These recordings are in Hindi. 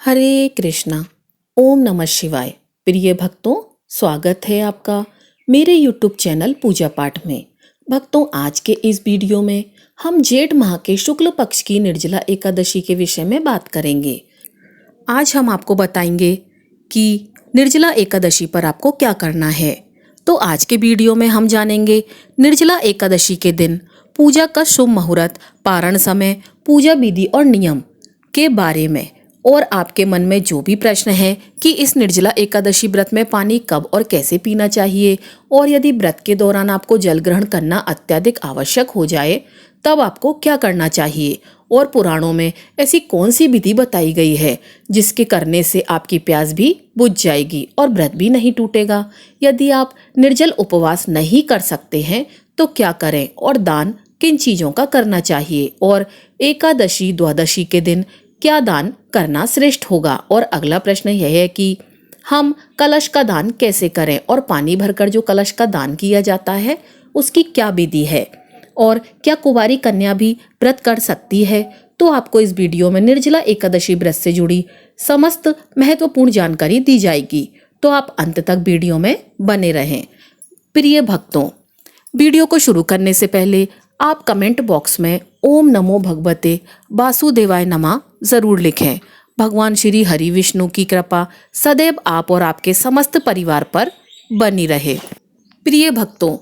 हरे कृष्णा। ओम नमः शिवाय। प्रिय भक्तों, स्वागत है आपका मेरे YouTube चैनल पूजा पाठ में। भक्तों, आज के इस वीडियो में हम जेठ माह के शुक्ल पक्ष की निर्जला एकादशी के विषय में बात करेंगे। आज हम आपको बताएंगे कि निर्जला एकादशी पर आपको क्या करना है। तो आज के वीडियो में हम जानेंगे निर्जला एकादशी के दिन पूजा का शुभ मुहूर्त, पारण समय, पूजा विधि और नियम के बारे में। और आपके मन में जो भी प्रश्न है कि इस निर्जला एकादशी व्रत में पानी कब और कैसे पीना चाहिए, और यदि व्रत के दौरान आपको जल ग्रहण करना अत्यधिक आवश्यक हो जाए तब आपको क्या करना चाहिए, और पुराणों में ऐसी कौन सी विधि बताई गई है जिसके करने से आपकी प्यास भी बुझ जाएगी और व्रत भी नहीं टूटेगा। यदि आप निर्जल उपवास नहीं कर सकते हैं तो क्या करें, और दान किन चीजों का करना चाहिए, और एकादशी द्वादशी के दिन क्या दान करना श्रेष्ठ होगा। और अगला प्रश्न यह है कि हम कलश का दान कैसे करें, और पानी भरकर जो कलश का दान किया जाता है उसकी क्या विधि है, और क्या कुंवारी कन्या भी व्रत कर सकती है। तो आपको इस वीडियो में निर्जला एकादशी व्रत से जुड़ी समस्त महत्वपूर्ण जानकारी दी जाएगी, तो आप अंत तक वीडियो में बने रहें। प्रिय भक्तों, वीडियो को शुरू करने से पहले आप कमेंट बॉक्स में ओम नमो भगवते वासुदेवाय नमः जरूर लिखें। भगवान श्री हरि विष्णु की कृपा सदैव आप और आपके समस्त परिवार पर बनी रहे। प्रिय भक्तों,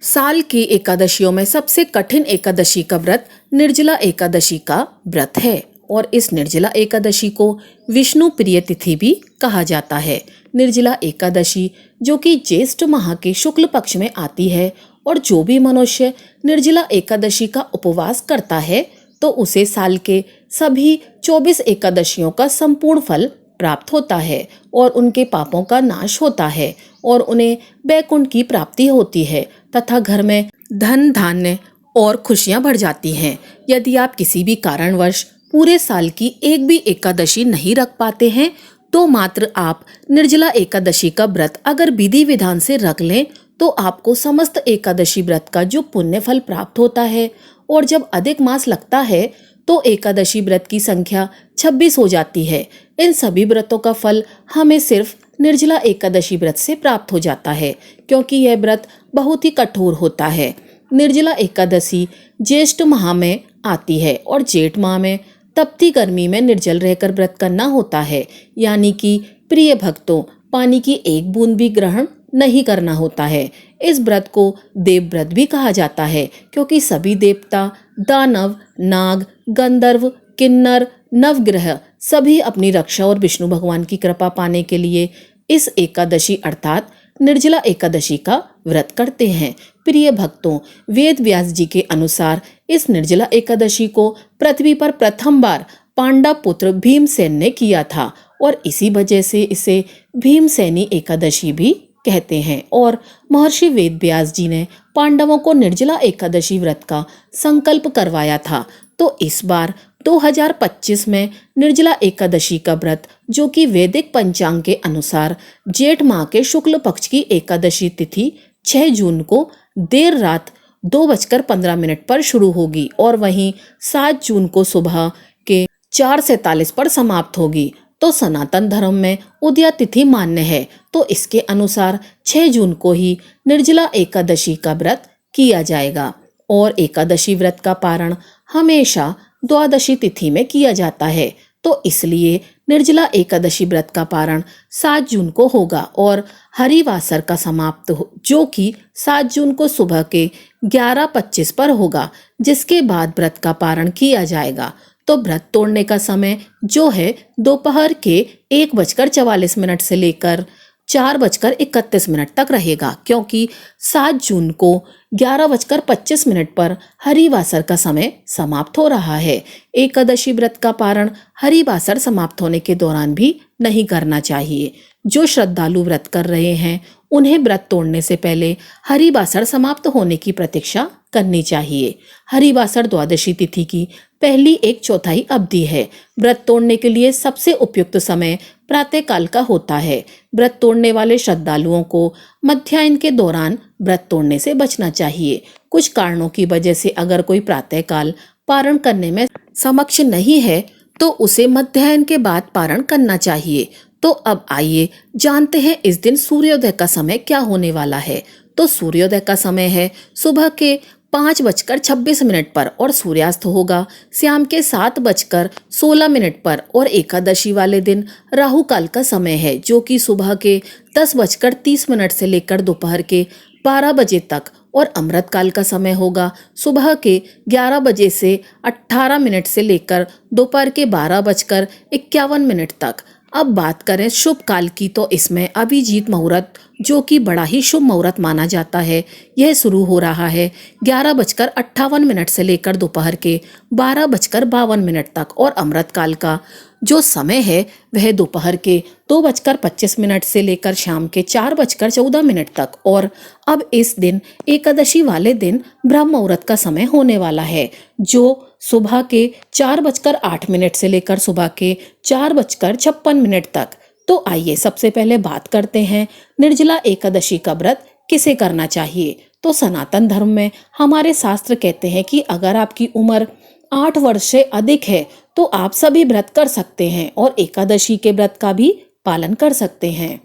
साल की एकादशियों में सबसे कठिन एकादशी का व्रत निर्जला एकादशी का व्रत है, और इस निर्जला एकादशी को विष्णु प्रिय तिथि भी कहा जाता है। निर्जला एकादशी जो कि ज्येष्ठ माह के शुक्ल पक्ष में आती है, और जो भी मनुष्य निर्जला एकादशी का उपवास करता है तो उसे साल के सभी 24 एकादशियों का संपूर्ण फल प्राप्त होता है, और उनके पापों का नाश होता है, और उन्हें वैकुंठ की प्राप्ति होती है तथा घर में धन धान्य और खुशियां बढ़ जाती हैं। यदि आप किसी भी कारणवश पूरे साल की एक भी एकादशी नहीं रख पाते हैं तो मात्र आप निर्जला एकादशी का व्रत अगर विधि विधान से रख लें तो आपको समस्त एकादशी व्रत का जो पुण्य फल प्राप्त होता है। और जब अधिक मास लगता है तो एकादशी व्रत की संख्या 26 हो जाती है। इन सभी व्रतों का फल हमें सिर्फ निर्जला एकादशी व्रत से प्राप्त हो जाता है, क्योंकि यह व्रत बहुत ही कठोर होता है। निर्जला एकादशी ज्येष्ठ माह में आती है, और जेठ माह में तपती गर्मी में निर्जल रहकर व्रत करना होता है। यानी कि प्रिय भक्तों, पानी की एक बूंद भी ग्रहण नहीं करना होता है। इस व्रत को देव व्रत भी कहा जाता है, क्योंकि सभी देवता, दानव, नाग, गंधर्व, किन्नर, नवग्रह सभी अपनी रक्षा और विष्णु भगवान की कृपा पाने के लिए इस एकादशी अर्थात निर्जला एकादशी का व्रत करते हैं। प्रिय भक्तों, वेद व्यास जी के अनुसार इस निर्जला एकादशी को पृथ्वी पर प्रथम बार पांडव पुत्र भीमसेन ने किया था, और इसी वजह से इसे भीमसेनी एकादशी भी कहते हैं। और महर्षि वेद व्यास जी ने पांडवों को निर्जला एकादशी व्रत का संकल्प करवाया था। तो इस बार 2025 में निर्जला एकादशी का व्रत, जो कि वैदिक पंचांग के अनुसार जेठ माह के शुक्ल पक्ष की एकादशी तिथि 6 जून को देर रात 2:15 पर शुरू होगी, और वहीं 7 जून को सुबह के 4:47 पर समाप्त होगी। तो सनातन धर्म में उदया तिथि मान्य है, तो इसके अनुसार 6 जून को ही निर्जला एकादशी का व्रत किया जाएगा। और एकादशी व्रत का पारण हमेशा द्वादशी तिथि में किया जाता है, तो इसलिए निर्जला एकादशी व्रत का पारण 7 जून को होगा, और हरिवासर का समाप्त जो कि 7 जून को सुबह के 11:25 पर होगा, जिसके बाद व्रत का पारण किया जाएगा। तो व्रत तोड़ने का समय जो है दोपहर के 1:44 से लेकर 4:31 तक रहेगा, क्योंकि 7 जून को 11:25 पर हरिवासर का समय समाप्त हो रहा है। एकादशी व्रत का पारण हरिवासर समाप्त होने के दौरान भी नहीं करना चाहिए। जो श्रद्धालु व्रत कर रहे हैं उन्हें व्रत तोड़ने से पहले हरिवासर समाप्त होने की प्रतीक्षा करनी चाहिए। हरिवासर द्वादशी तिथि की पहली 1/4 अवधि है। व्रत तोड़ने के लिए सबसे उपयुक्त समय प्रातः काल का होता है। व्रत तोड़ने वाले श्रद्धालुओं को मध्याह्न के दौरान व्रत तोड़ने से बचना चाहिए। कुछ कारणों की वजह से अगर कोई प्रातः काल पारण करने में समक्ष नहीं है तो उसे मध्याह्न के बाद पारण करना चाहिए। तो अब आइए जानते हैं इस दिन सूर्योदय का समय क्या होने वाला है। तो सूर्योदय का समय है सुबह के 5:26 पर और सूर्यास्त होगा शाम के 7:16 पर। और एकादशी वाले दिन राहु काल का समय है जो कि सुबह के 10:30 से लेकर दोपहर के 12 बजे तक। और अमृत काल का समय होगा सुबह के 11 बजे से 18 मिनट से लेकर दोपहर के 12:51 तक। अब बात करें शुभ काल की, तो इसमें अभिजीत मुहूर्त जो कि बड़ा ही शुभ मुहूर्त माना जाता है, यह शुरू हो रहा है 11:58 से लेकर दोपहर के 12:52 तक। और अमृत काल का जो समय है वह दोपहर के 2:25 से लेकर शाम के 4:14 तक। और अब इस दिन एकादशी वाले दिन ब्रह्म मुहूर्त का समय होने वाला है जो सुबह के 4:08 से लेकर सुबह के 4:56 तक। तो आइए सबसे पहले बात करते हैं निर्जला एकादशी का व्रत किसे करना चाहिए। तो सनातन धर्म में हमारे शास्त्र कहते हैं कि अगर आपकी उम्र 8 वर्ष से अधिक है तो आप सभी व्रत कर सकते हैं और एकादशी के व्रत का भी पालन कर सकते हैं।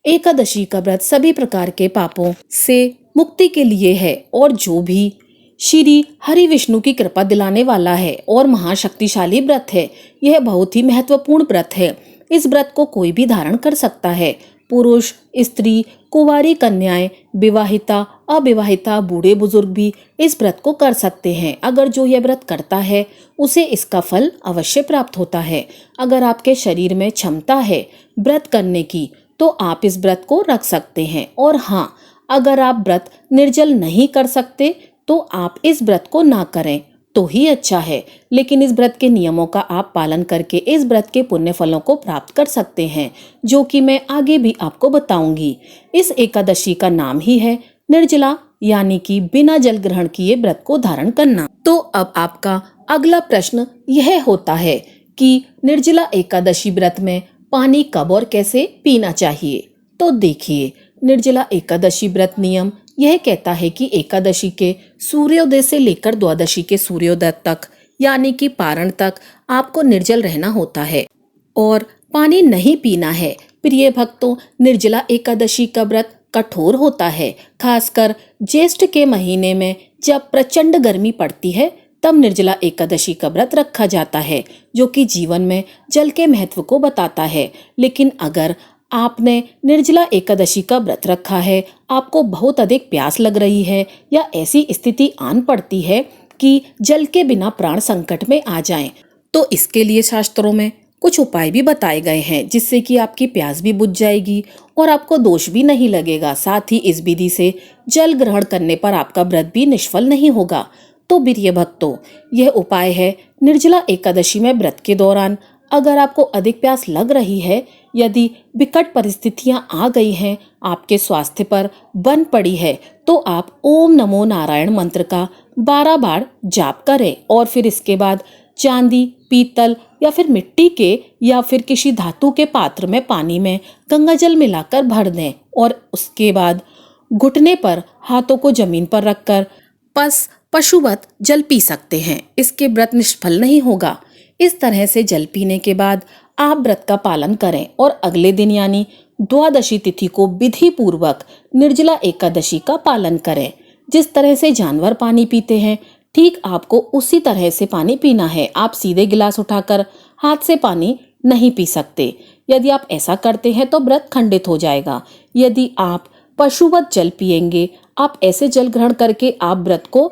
एकादशी का व्रत सभी प्रकार के पापों से मुक्ति के लिए है और जो भी श्री हरि विष्णु की कृपा दिलाने वाला है और महाशक्तिशाली व्रत है। यह बहुत ही महत्वपूर्ण व्रत है। इस व्रत को कोई भी धारण कर सकता है। पुरुष, स्त्री, कुंवारी कन्याएं, विवाहिता, अविवाहिता, बूढ़े बुजुर्ग भी इस व्रत को कर सकते हैं। अगर जो यह व्रत करता है उसे इसका फल अवश्य प्राप्त होता है। अगर आपके शरीर में क्षमता है व्रत करने की तो आप इस व्रत को रख सकते हैं। और हाँ, अगर आप व्रत निर्जल नहीं कर सकते तो आप इस व्रत को ना करें तो ही अच्छा है। लेकिन इस व्रत के नियमों का आप पालन करके इस व्रत के पुण्य फलों को प्राप्त कर सकते हैं जो कि मैं आगे भी आपको बताऊंगी। इस एकादशी का नाम ही है निर्जला, यानी कि बिना जल ग्रहण किए व्रत को धारण करना। तो अब आपका अगला प्रश्न यह होता है कि निर्जला एकादशी व्रत में पानी कब और कैसे पीना चाहिए। तो देखिए, निर्जला एकादशी व्रत नियम यह कहता है कि एकादशी के सूर्योदय से लेकर द्वादशी के सूर्योदय तक, यानी कि पारण तक, आपको निर्जल रहना होता है और पानी नहीं पीना है। प्रिय भक्तों, निर्जला एकादशी का व्रत कठोर होता है। खासकर ज्येष्ठ के महीने में जब प्रचंड गर्मी पड़ती है तब निर्जला एकादशी का व्रत रखा जाता है जो कि जीवन में जल के महत्व को बताता है। लेकिन अगर आपने निर्जला एकादशी का व्रत रखा है, आपको बहुत अधिक प्यास लग रही है या ऐसी स्थिति आन पड़ती है कि जल के बिना प्राण संकट में आ जाएं, तो इसके लिए शास्त्रों में कुछ उपाय भी बताए गए हैं जिससे कि आपकी प्यास भी बुझ जाएगी और आपको दोष भी नहीं लगेगा। साथ ही इस विधि से जल ग्रहण करने पर आपका व्रत भी निष्फल नहीं होगा। तो प्रिय भक्तों, यह उपाय है निर्जला एकादशी में व्रत के दौरान अगर आपको अधिक प्यास लग रही है, यदि विकट परिस्थितियां आ गई हैं, आपके स्वास्थ्य पर बन पड़ी है, तो आप ओम नमो नारायण मंत्र का 12 बार जाप करें और फिर इसके बाद चांदी, पीतल या फिर मिट्टी के या फिर किसी धातु के पात्र में पानी में गंगा जल मिलाकर भर दें और उसके बाद घुटने पर हाथों को जमीन पर रखकर पशुवत जल पी सकते हैं। इसके व्रत निष्फल नहीं होगा। इस तरह से जल पीने के बाद आप व्रत का पालन करें और अगले दिन यानी द्वादशी तिथि को विधि पूर्वक निर्जला एकादशी का पालन करें। जिस तरह से जानवर पानी पीते हैं ठीक आपको उसी तरह से पानी पीना है। आप सीधे गिलास उठाकर हाथ से पानी नहीं पी सकते। यदि आप ऐसा करते हैं तो व्रत खंडित हो जाएगा। यदि आप पशुवत जल पिएंगे, आप ऐसे जल ग्रहण करके आप व्रत को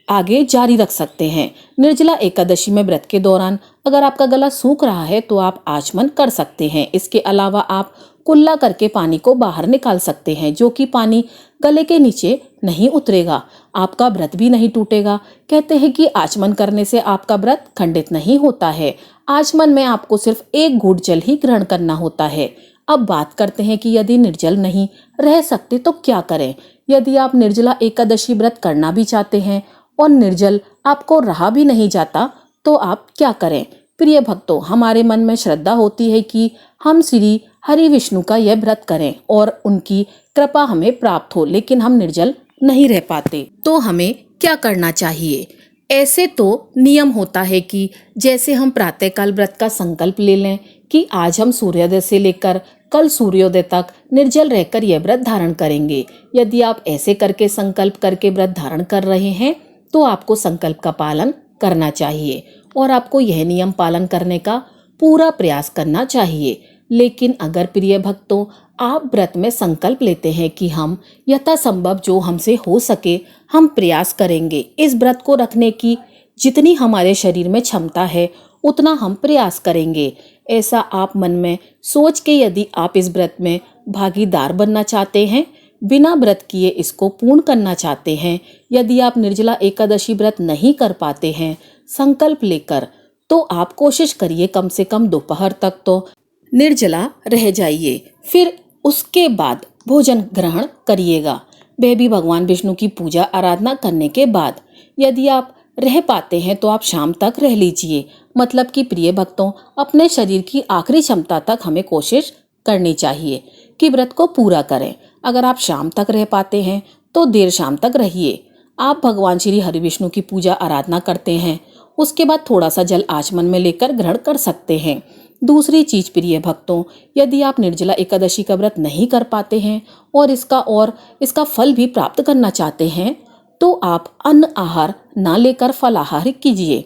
आगे जारी रख सकते हैं। निर्जला एकादशी में व्रत के दौरान अगर आपका गला सूख रहा है तो आप आचमन कर सकते हैं। इसके अलावा आप कुल्ला करके पानी को बाहर निकाल सकते हैं जो कि पानी गले के नीचे नहीं उतरेगा, आपका व्रत भी नहीं टूटेगा। कहते हैं कि आचमन करने से आपका व्रत खंडित नहीं होता है। आचमन में आपको सिर्फ 1 घूंट जल ही ग्रहण करना होता है। अब बात करते हैं कि यदि निर्जल नहीं रह सकते तो क्या करें। यदि आप निर्जला एकादशी व्रत करना भी चाहते हैं और निर्जल आपको रहा भी नहीं जाता तो आप क्या करें। प्रिय भक्तों, हमारे मन में श्रद्धा होती है कि हम श्री हरि विष्णु का यह व्रत करें और उनकी कृपा हमें प्राप्त हो, लेकिन हम निर्जल नहीं रह पाते। तो हमें क्या करना चाहिए। ऐसे तो नियम होता है कि जैसे हम प्रातःकाल व्रत का संकल्प ले लें कि आज हम सूर्योदय से लेकर कल सूर्योदय तक निर्जल रहकर यह व्रत धारण करेंगे। यदि आप ऐसे करके संकल्प करके व्रत धारण कर रहे हैं तो आपको संकल्प का पालन करना चाहिए और आपको यह नियम पालन करने का पूरा प्रयास करना चाहिए। लेकिन अगर प्रिय भक्तों, आप व्रत में संकल्प लेते हैं कि हम यथासंभव जो हमसे हो सके हम प्रयास करेंगे, इस व्रत को रखने की जितनी हमारे शरीर में क्षमता है उतना हम प्रयास करेंगे, ऐसा आप मन में सोच के यदि आप इस व्रत में भागीदार बनना चाहते हैं, बिना व्रत किए इसको पूर्ण करना चाहते हैं, यदि आप निर्जला एकादशी व्रत नहीं कर पाते हैं संकल्प लेकर, तो आप कोशिश करिए कम से कम दोपहर तक तो निर्जला रह जाइए। फिर उसके बाद भोजन ग्रहण करिएगा, वह भी भगवान विष्णु की पूजा आराधना करने के बाद। यदि आप रह पाते हैं तो आप शाम तक रह लीजिए। मतलब कि प्रिय भक्तों, अपने शरीर की आखिरी क्षमता तक हमें कोशिश करनी चाहिए कि व्रत को पूरा करें। अगर आप शाम तक रह पाते हैं तो देर शाम तक रहिए। आप भगवान श्री हरि विष्णु की पूजा आराधना करते हैं, उसके बाद थोड़ा सा जल आचमन में लेकर ग्रहण कर सकते हैं। दूसरी चीज प्रिय भक्तों, यदि आप निर्जला एकादशी का व्रत नहीं कर पाते हैं और इसका फल भी प्राप्त करना चाहते हैं तो आप अन्न आहार ना लेकर फलाहार कीजिए।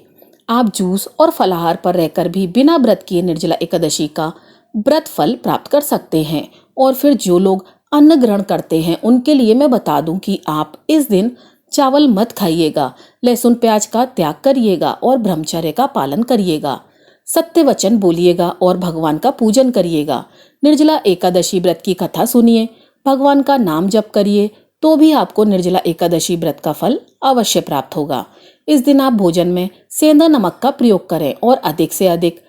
आप जूस और फलाहार पर रहकर भी बिना व्रत किए निर्जला एकादशी का व्रत फल प्राप्त कर सकते हैं। और फिर जो लोग अन्न ग्रहण करते हैं उनके लिए मैं बता दूं कि आप इस दिन चावल मत खाइएगा, लहसुन प्याज का त्याग करिएगा और ब्रह्मचर्य का पालन करिएगा। सत्य वचन बोलिएगा और भगवान का पूजन करिएगा। निर्जला एकादशी व्रत की कथा सुनिए, भगवान का नाम जप करिए, तो भी आपको निर्जला एकादशी व्रत का फल अवश्य प्राप्त होगा। इस दिन आप भोजन में सेंधा नमक का प्रयोग करें और अधिक से अधिक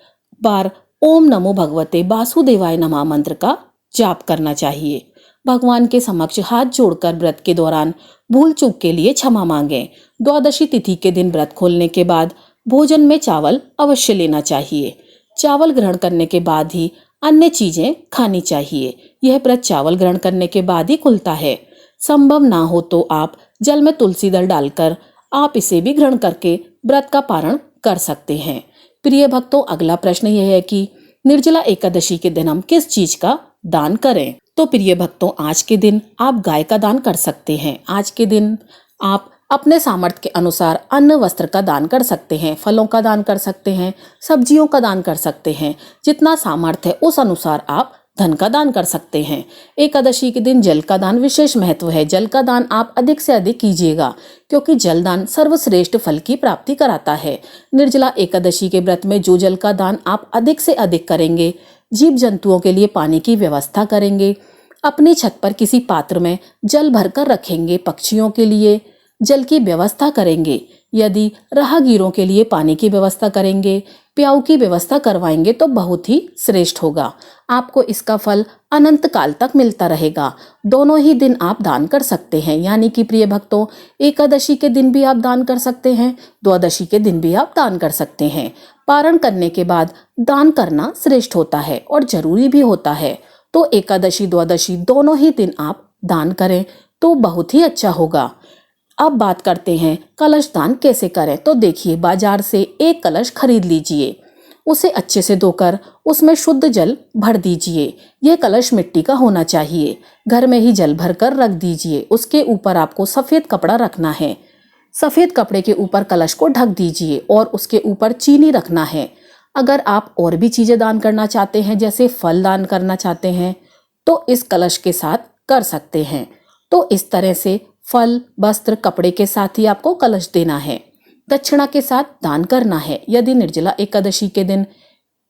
बार ओम नमो भगवते वासुदेवाय नमः मंत्र का जाप करना चाहिए। भगवान के समक्ष हाथ जोड़कर व्रत के दौरान भूल चूक के लिए क्षमा मांगें। द्वादशी तिथि के दिन व्रत खोलने के बाद भोजन में चावल अवश्य लेना चाहिए। चावल ग्रहण करने के बाद ही अन्य चीजें खानी चाहिए। यह व्रत चावल ग्रहण करने के बाद ही खुलता है। संभव ना हो तो आप जल में तुलसी दल डालकर आप इसे भी ग्रहण करके व्रत का पारण कर सकते हैं। प्रिय भक्तों, अगला प्रश्न यह है कि निर्जला एकादशी के दिन हम किस चीज का दान करें। तो प्रिय भक्तों, आज के दिन आप गाय का दान कर सकते हैं। आज के दिन आप अपने सामर्थ्य के अनुसार अन्न वस्त्र का दान कर सकते हैं, फलों का दान कर सकते हैं, सब्जियों का दान कर सकते हैं। जितना सामर्थ्य है उस अनुसार आप धन का दान कर सकते हैं। एकादशी के दिन जल का दान विशेष महत्व है। जल का दान आप अधिक से अधिक कीजिएगा क्योंकि जल दान सर्वश्रेष्ठ फल की प्राप्ति कराता है। निर्जला एकादशी के व्रत में जो जल का दान आप अधिक से अधिक करेंगे, जीव जंतुओं के लिए पानी की व्यवस्था करेंगे, अपनी छत पर किसी पात्र में जल भरकर रखेंगे, पक्षियों के लिए जल की व्यवस्था करेंगे, यदि राहगीरों के लिए पानी की व्यवस्था करेंगे, प्याऊ की व्यवस्था करवाएंगे तो बहुत ही श्रेष्ठ होगा। आपको इसका फल अनंत काल तक मिलता रहेगा। दोनों ही दिन आप दान कर सकते हैं, यानी कि प्रिय भक्तों, एकादशी के दिन भी आप दान कर सकते हैं, द्वादशी के दिन भी आप दान कर सकते हैं। पारण करने के बाद दान करना श्रेष्ठ होता है और जरूरी भी होता है। तो एकादशी द्वादशी दोनों ही दिन आप दान करें तो बहुत ही अच्छा होगा। अब बात करते हैं कलश दान कैसे करें। तो देखिए, बाजार से एक कलश खरीद लीजिए, उसे अच्छे से धोकर उसमें शुद्ध जल भर दीजिए। यह कलश मिट्टी का होना चाहिए। घर में ही जल भरकर रख दीजिए। उसके ऊपर आपको सफेद कपड़ा रखना है। सफेद कपड़े के ऊपर कलश को ढक दीजिए और उसके ऊपर चीनी रखना है। अगर आप और भी चीजें दान करना चाहते हैं, जैसे फल दान करना चाहते हैं, तो इस कलश के साथ कर सकते हैं। तो इस तरह से फल, वस्त्र, कपड़े के साथ ही आपको कलश देना है। दक्षिणा के साथ दान करना है। यदि निर्जला एकादशी के दिन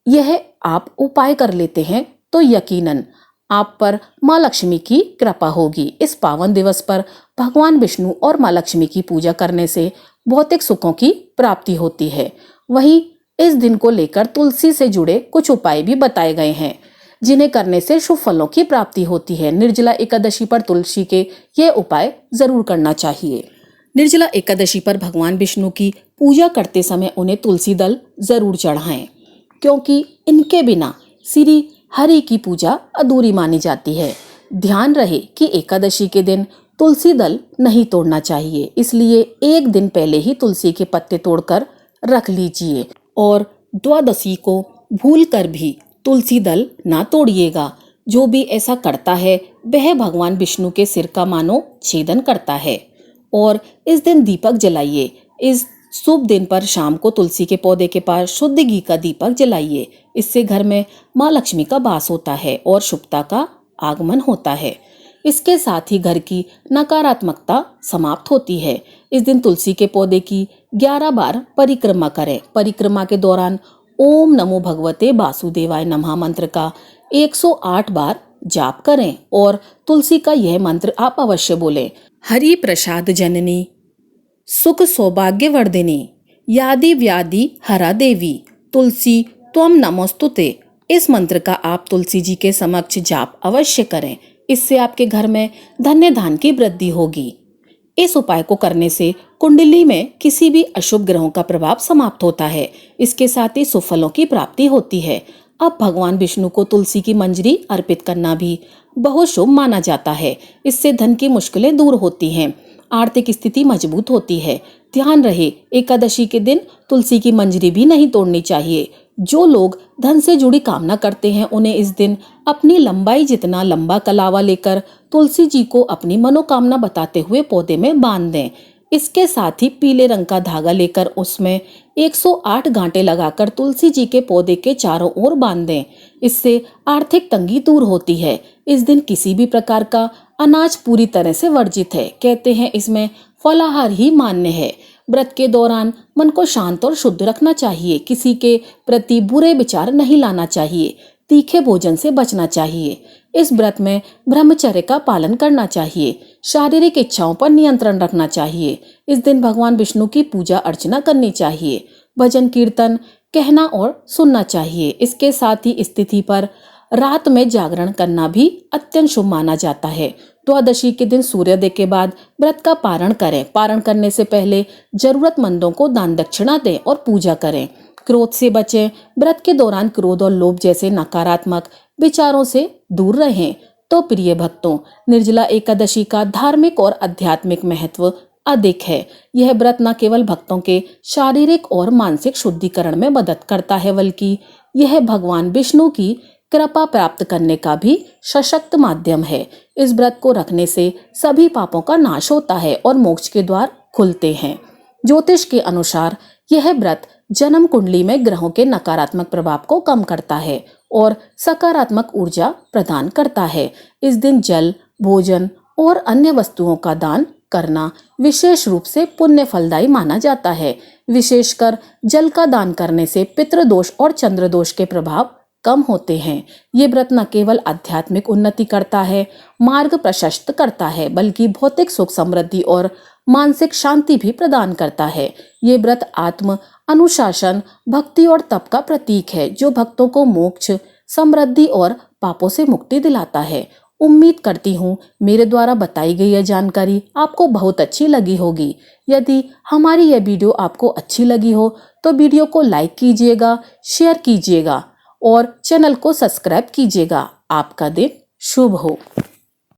यह आप उपाय कर लेते हैं तो यकीनन आप पर माँ लक्ष्मी की कृपा होगी। इस पावन दिवस पर भगवान विष्णु और माँ लक्ष्मी की पूजा करने से भौतिक सुखों की प्राप्ति होती है। वहीं इस दिन को लेकर तुलसी से जुड़े कुछ उपाय भी बताए गए हैं, जिन्हें करने से शुभ फलों की प्राप्ति होती है। निर्जला एकादशी पर तुलसी के ये उपाय जरूर करना चाहिए। निर्जला एकादशी पर भगवान विष्णु की पूजा करते समय उन्हें तुलसी दल जरूर चढ़ाएं, क्योंकि इनके बिना श्री हरि की पूजा अधूरी मानी जाती है। ध्यान रहे कि एकादशी के दिन तुलसी दल नहीं तोड़ना चाहिए, इसलिए एक दिन पहले ही तुलसी के पत्ते तोड़कर रख लीजिए और द्वादशी को भूलकर भी तुलसी दल ना तोड़िएगा। जो भी ऐसा करता है वह भगवान विष्णु के सिर का मानो छेदन करता है। और इस दिन दीपक जलाइए। इस शुभ दिन पर शाम को तुलसी के पौधे के पास शुद्ध घी का दीपक जलाइए। इससे घर में माँ लक्ष्मी का वास होता है और शुभता का आगमन होता है। इसके साथ ही घर की नकारात्मकता समाप्त होती है। इस दिन तुलसी के पौधे की 11 बार परिक्रमा करें। परिक्रमा के दौरान ओम नमो भगवते वासुदेवाय नमः मंत्र का 108 बार जाप करें और तुलसी का यह मंत्र आप अवश्य बोलें। हरि प्रसाद जननी सुख सौभाग्य वर्धिनी यादि व्याधि हरा देवी तुलसी त्वम नमोस्तुते। इस मंत्र का आप तुलसी जी के समक्ष जाप अवश्य करें। इससे आपके घर में धन्य धान की वृद्धि होगी। इस उपाय को करने से कुंडली में किसी भी अशुभ ग्रहों का प्रभाव समाप्त होता है। इसके साथ ही सुफलों की प्राप्ति होती है। अब भगवान विष्णु को तुलसी की मंजरी अर्पित करना भी बहुत शुभ माना जाता है। इससे धन की मुश्किलें दूर होती हैं, आर्थिक स्थिति मजबूत होती है। ध्यान रहे, एकादशी के दिन तुलसी की मंजरी भी नहीं तोड़नी चाहिए। जो लोग धन से जुड़ी कामना करते हैं उन्हें इस दिन अपनी लंबाई जितना लंबा कलावा लेकर तुलसी जी को अपनी मनोकामना बताते हुए पौधे में बांध दें। इसके साथ ही पीले रंग का धागा लेकर उसमें 108 गांठें लगाकर तुलसी जी के पौधे के चारों ओर बांध दें। इससे आर्थिक तंगी दूर होती है। इस दिन किसी भी प्रकार का अनाज पूरी तरह से वर्जित है। कहते हैं इसमें फलाहार ही मान्य है। व्रत के दौरान मन को शांत और शुद्ध रखना चाहिए। किसी के प्रति बुरे विचार नहीं लाना चाहिए। तीखे भोजन से बचना चाहिए। इस व्रत में ब्रह्मचर्य का पालन करना चाहिए। शारीरिक इच्छाओं पर नियंत्रण रखना चाहिए। इस दिन भगवान विष्णु की पूजा अर्चना करनी चाहिए। भजन कीर्तन कहना और सुनना चाहिए। इसके साथ ही इस तिथि पर रात में जागरण करना भी अत्यंत शुभ माना जाता है। द्वादशी के दिन सूर्योदय के बाद व्रत का पारण करें। पारण करने से पहले जरूरतमंदों को दान दक्षिणा दें और पूजा करें। क्रोध से बचें। व्रत के दौरान क्रोध और लोभ जैसे नकारात्मक विचारों से दूर रहें। तो प्रिय भक्तों, निर्जला एकादशी का धार्मिक और आध्यात्मिक महत्व अधिक है। यह व्रत न केवल भक्तों के शारीरिक और मानसिक शुद्धिकरण में मदद करता है, बल्कि यह भगवान विष्णु की कृपा प्राप्त करने का भी सशक्त माध्यम है। इस व्रत को रखने से सभी पापों का नाश होता है और मोक्ष के द्वार खुलते हैं। ज्योतिष के अनुसार यह व्रत जन्म कुंडली में ग्रहों के नकारात्मक प्रभाव को कम करता है और सकारात्मक ऊर्जा प्रदान करता है। इस दिन जल, भोजन और अन्य वस्तुओं का दान करना विशेष रूप से पुण्य फलदायी माना जाता है। विशेषकर जल का दान करने से पितृदोष और चंद्रदोष के प्रभाव कम होते हैं। ये व्रत न केवल आध्यात्मिक उन्नति करता है, मार्ग प्रशस्त करता है, बल्कि भौतिक सुख, समृद्धि और मानसिक शांति भी प्रदान करता है। ये व्रत आत्म अनुशासन, भक्ति और तप का प्रतीक है, जो भक्तों को मोक्ष, समृद्धि और पापों से मुक्ति दिलाता है। उम्मीद करती हूँ मेरे द्वारा बताई गई यह जानकारी आपको बहुत अच्छी लगी होगी। यदि हमारी यह वीडियो आपको अच्छी लगी हो तो वीडियो को लाइक कीजिएगा, शेयर कीजिएगा और चैनल को सब्सक्राइब कीजिएगा। आपका दिन शुभ हो।